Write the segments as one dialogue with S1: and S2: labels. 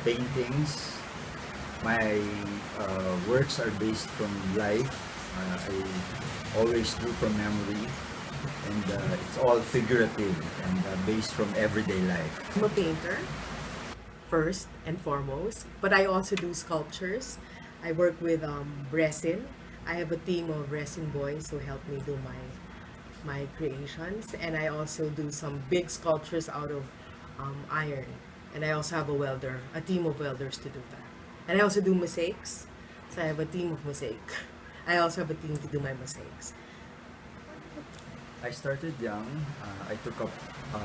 S1: paintings. My works are based from life. I always do from memory, and it's all figurative and based from everyday life.
S2: I'm a painter, first and foremost, but I also do sculptures. I work with resin. I have a team of resin boys who help me do my creations, and I also do some big sculptures out of iron. And I also have a team of welders to do that. And I also do mosaics, so I have a team of mosaic. I also have a team to do my mosaics.
S1: I started young. I took up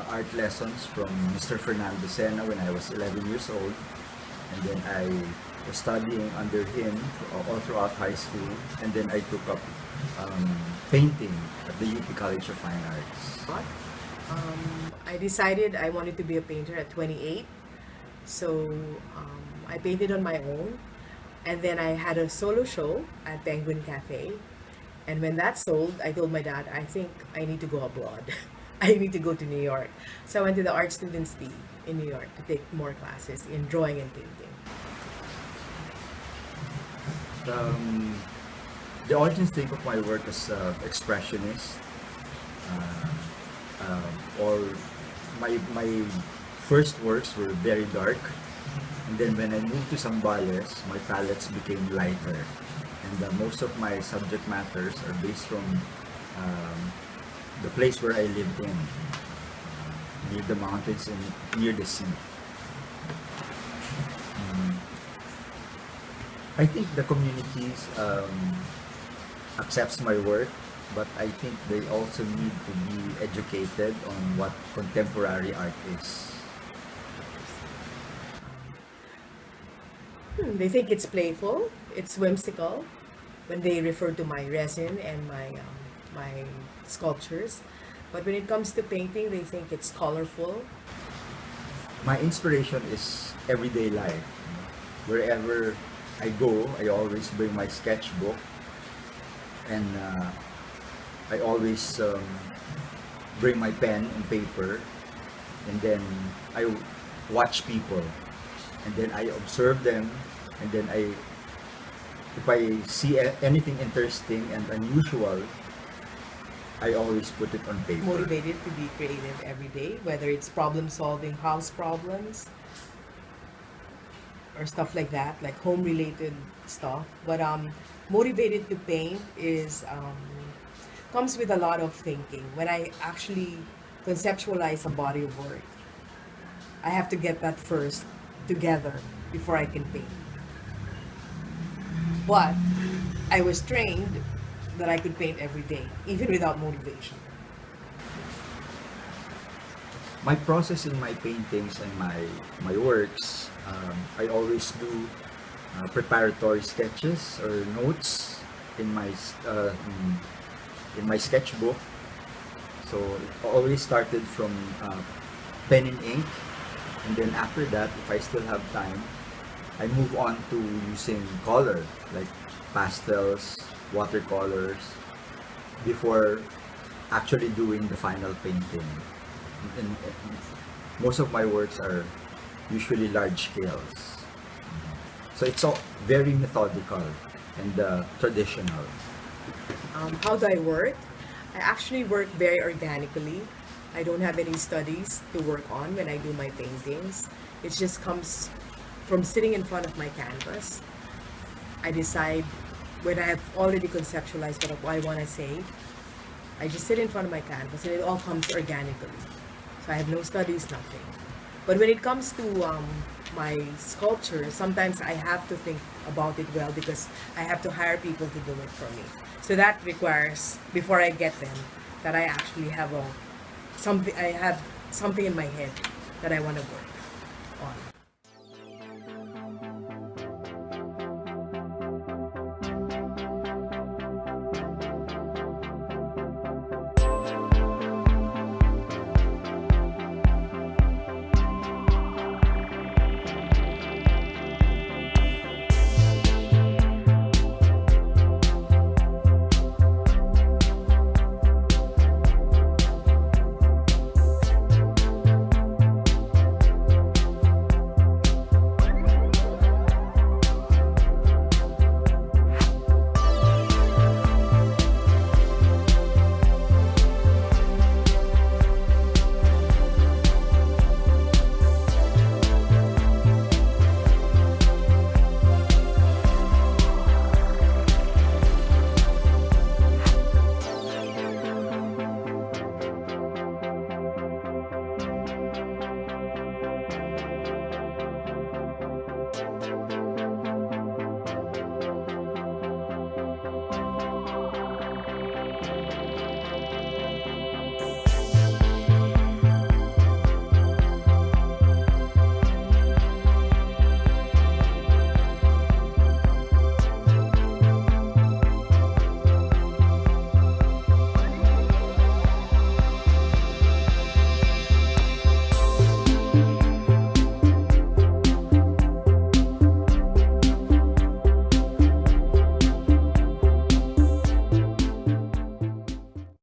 S1: art lessons from Mr. Fernando Sena when I was 11 years old. And then I was studying under him all throughout high school. And then I took up painting at the UP College of Fine Arts.
S2: I decided I wanted to be a painter at 28. So I painted on my own. And then I had a solo show at Penguin Cafe. And when that sold, I told my dad, I think I need to go abroad. I need to go to New York. So I went to the Art Students League in New York to take more classes in drawing and painting.
S1: The audience think of my work as expressionist, or my first works were very dark, and then when I moved to Zambales, my palettes became lighter, and most of my subject matters are based from the place where I lived in, near the mountains and near the sea. I think the communities accepts my work, but I think they also need to be educated on what contemporary art is.
S2: They think it's playful, it's whimsical when they refer to my resin and my sculptures. But when it comes to painting, they think it's colorful.
S1: My inspiration is everyday life. Wherever I go, I always bring my sketchbook, and I always bring my pen and paper, and then I watch people, and then I observe them, and then if I see anything interesting and unusual, I always put it on paper.
S2: Motivated to be creative every day, whether it's problem solving house problems or stuff like that, like home related stuff. But motivated to paint is comes with a lot of thinking. When I actually conceptualize a body of work, I have to get that first together before I can paint. But I was trained that I could paint every day, even without motivation.
S1: My process in my paintings and my works, I always do preparatory sketches or notes in my sketchbook. So it always started from pen and ink, and then after that, if I still have time, I move on to using color, like pastels, watercolors, before actually doing the final painting. And most of my works are usually large scales. So it's all very methodical and traditional.
S2: How do I work? I actually work very organically. I don't have any studies to work on when I do my paintings. It just comes from sitting in front of my canvas. I decide when I have already conceptualized what I want to say. I just sit in front of my canvas and it all comes organically. So I have no studies, nothing. But when it comes to my sculpture, sometimes I have to think about it well because I have to hire people to do it for me. So that requires, before I get them, that I actually have something in my head that I want to work on.